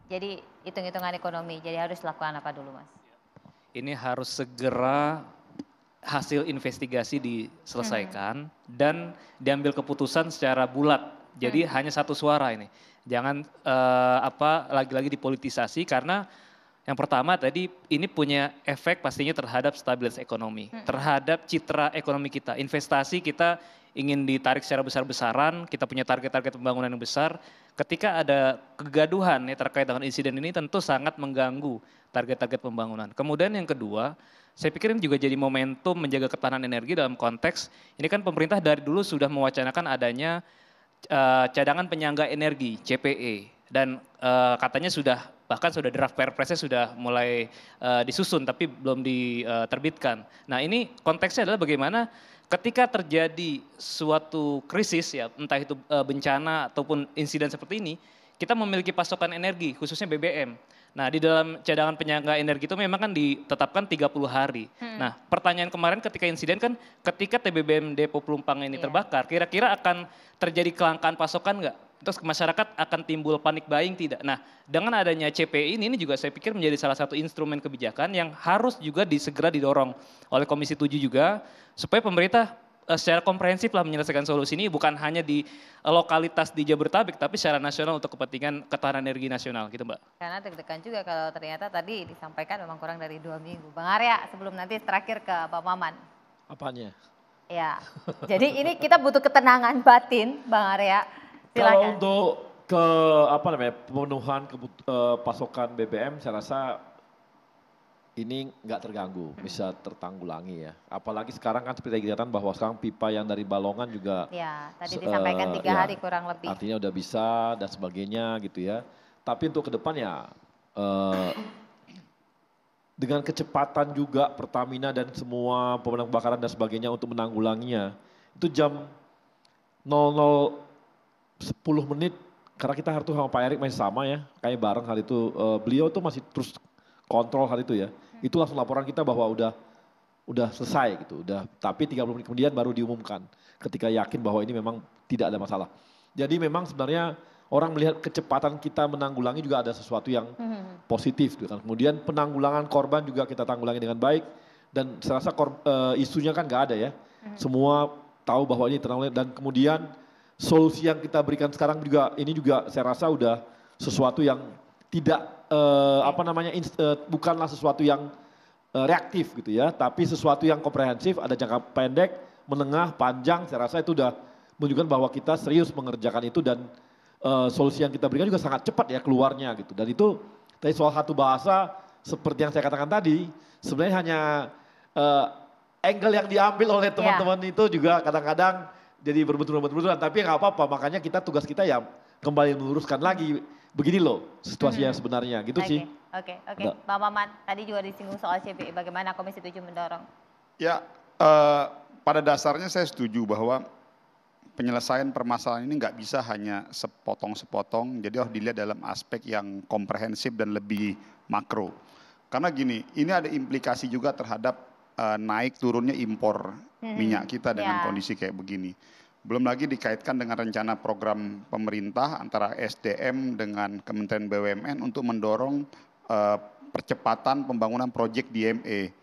Jadi hitung-hitungan ekonomi, jadi harus lakukan apa dulu Mas? Ini harus segera hasil investigasi diselesaikan dan diambil keputusan secara bulat. Jadi hanya satu suara ini. Jangan lagi-lagi dipolitisasi karena yang pertama tadi ini punya efek pastinya terhadap stabilitas ekonomi, terhadap citra ekonomi kita. Investasi kita ingin ditarik secara besar-besaran, kita punya target-target pembangunan yang besar. Ketika ada kegaduhan ya terkait dengan insiden ini tentu sangat mengganggu target-target pembangunan. Kemudian yang kedua, saya pikir ini juga jadi momentum menjaga ketahanan energi dalam konteks ini kan pemerintah dari dulu sudah mewacanakan adanya cadangan penyangga energi (CPE) dan katanya bahkan sudah draft Perpresnya sudah mulai disusun tapi belum diterbitkan. Nah ini konteksnya adalah bagaimana ketika terjadi suatu krisis ya entah itu bencana ataupun insiden seperti ini kita memiliki pasokan energi khususnya BBM. Nah di dalam cadangan penyangga energi itu memang kan ditetapkan 30 hari. Nah pertanyaan kemarin ketika insiden kan ketika TBBM Depo Pelumpang ini terbakar kira-kira akan terjadi kelangkaan pasokan nggak? Terus masyarakat akan timbul panik buying tidak? Nah dengan adanya CPI ini juga saya pikir menjadi salah satu instrumen kebijakan yang harus juga segera didorong oleh Komisi 7 juga supaya pemerintah secara komprehensif lah menyelesaikan solusi ini bukan hanya di lokalitas di Jabodetabek tapi secara nasional untuk kepentingan ketahanan energi nasional gitu Mbak. Karena deg-degan juga kalau ternyata tadi disampaikan memang kurang dari 2 minggu. Bang Arya sebelum nanti terakhir ke Pak Maman. Apanya? Ya, jadi ini kita butuh ketenangan batin Bang Arya. Kalau Silakan. untuk pemenuhan pasokan BBM saya rasa ini nggak terganggu, bisa tertanggulangi ya. Apalagi sekarang kan seperti kelihatan bahwa sekarang pipa yang dari Balongan juga. Ya, tadi disampaikan 3 hari kurang lebih. Artinya udah bisa dan sebagainya gitu ya. Tapi untuk ke depan ya dengan kecepatan juga Pertamina dan semua pemadam kebakaran dan sebagainya untuk menanggulanginya. Itu jam 00.10 menit karena kita harus sama Pak Erik masih sama ya, kayak bareng hari itu. Beliau tuh masih terus kontrol hari itu ya. Itu langsung laporan kita bahwa udah selesai gitu. Tapi 30 menit kemudian baru diumumkan ketika yakin bahwa ini memang tidak ada masalah. Jadi memang sebenarnya orang melihat kecepatan kita menanggulangi juga ada sesuatu yang positif gitu kan. Kemudian penanggulangan korban juga kita tanggulangi dengan baik dan saya rasa isunya kan nggak ada ya. Semua tahu bahwa ini teranggulangi dan kemudian solusi yang kita berikan sekarang juga ini juga saya rasa udah sesuatu yang tidak bukanlah sesuatu yang reaktif gitu ya, tapi sesuatu yang komprehensif, ada jangka pendek, menengah, panjang, saya rasa itu udah menunjukkan bahwa kita serius mengerjakan itu dan solusi yang kita berikan juga sangat cepat ya keluarnya gitu. Dan itu tadi soal satu bahasa seperti yang saya katakan tadi, sebenarnya hanya angle yang diambil oleh teman-teman itu juga kadang-kadang jadi berbenturan, tapi nggak apa-apa, makanya tugas kita ya kembali meluruskan lagi. Begini loh situasi yang sebenarnya gitu sih. Oke. Pak Maman, tadi juga disinggung soal CPI, bagaimana Komisi 7 mendorong? Ya, pada dasarnya saya setuju bahwa penyelesaian permasalahan ini nggak bisa hanya sepotong-sepotong, jadi harus dilihat dalam aspek yang komprehensif dan lebih makro. Karena gini, ini ada implikasi juga terhadap naik turunnya impor minyak kita dengan kondisi kayak begini. Belum lagi dikaitkan dengan rencana program pemerintah antara SDM dengan Kementerian BUMN untuk mendorong percepatan pembangunan proyek DME.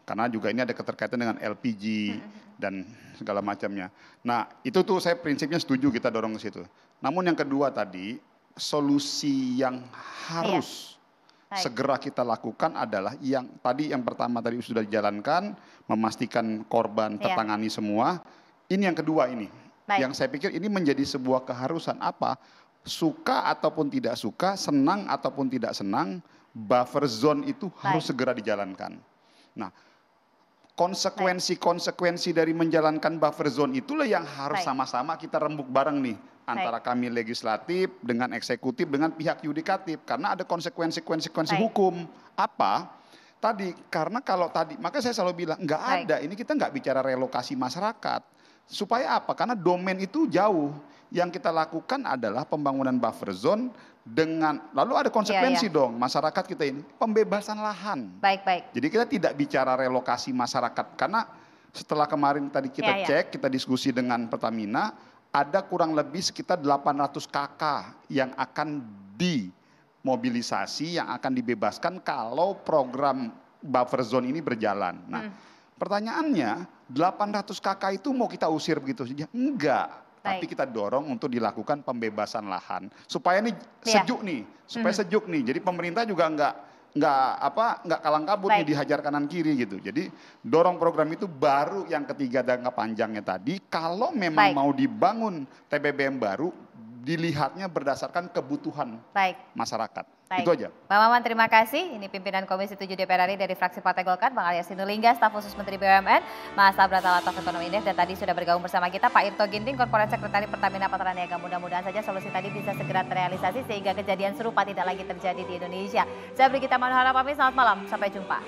Karena juga ini ada keterkaitan dengan LPG dan segala macamnya. Nah itu tuh saya prinsipnya setuju kita dorong ke situ. Namun yang kedua tadi, solusi yang harus segera kita lakukan adalah yang pertama tadi sudah dijalankan, memastikan korban tertangani semua. Ini yang kedua ini. Yang saya pikir ini menjadi sebuah keharusan apa? Suka ataupun tidak suka, senang ataupun tidak senang, buffer zone itu harus segera dijalankan. Nah, konsekuensi dari menjalankan buffer zone itulah yang harus sama-sama kita rembuk bareng nih. Antara kami legislatif, dengan eksekutif, dengan pihak yudikatif. Karena ada konsekuensi hukum. Apa? Tadi, karena kalau tadi, maka saya selalu bilang, nggak ada, ini kita nggak bicara relokasi masyarakat. Supaya apa? Karena domain itu jauh. Yang kita lakukan adalah pembangunan buffer zone dengan, lalu ada konsekuensi dong masyarakat kita ini. Pembebasan lahan. Baik. Jadi kita tidak bicara relokasi masyarakat. Karena setelah kemarin tadi kita cek, kita diskusi dengan Pertamina, ada kurang lebih sekitar 800 KK yang akan mobilisasi yang akan dibebaskan kalau program buffer zone ini berjalan. Nah, pertanyaannya 800 KK itu mau kita usir begitu saja? Enggak. Tapi kita dorong untuk dilakukan pembebasan lahan supaya ini sejuk nih, supaya sejuk nih. Jadi pemerintah juga nggak kalang kabut nih dihajar kanan kiri gitu. Jadi dorong program itu baru yang ketiga jangka panjangnya tadi. Kalau memang mau dibangun TBBM baru, dilihatnya berdasarkan kebutuhan masyarakat. Itu aja. Bang Maman terima kasih. Ini pimpinan Komisi 7 DPR RI dari fraksi Partai Golkar, Bang Arya Sinulinga, staf khusus Menteri BUMN, Mas Abra Talatov Ekonomi Indef, dan tadi sudah bergabung bersama kita Pak Irto Ginting, Korporat Sekretari Pertamina Patraniaga. Mudah-mudahan saja solusi tadi bisa segera terrealisasi sehingga kejadian serupa tidak lagi terjadi di Indonesia. Saya Brigita Manuhara pamit, selamat malam, sampai jumpa.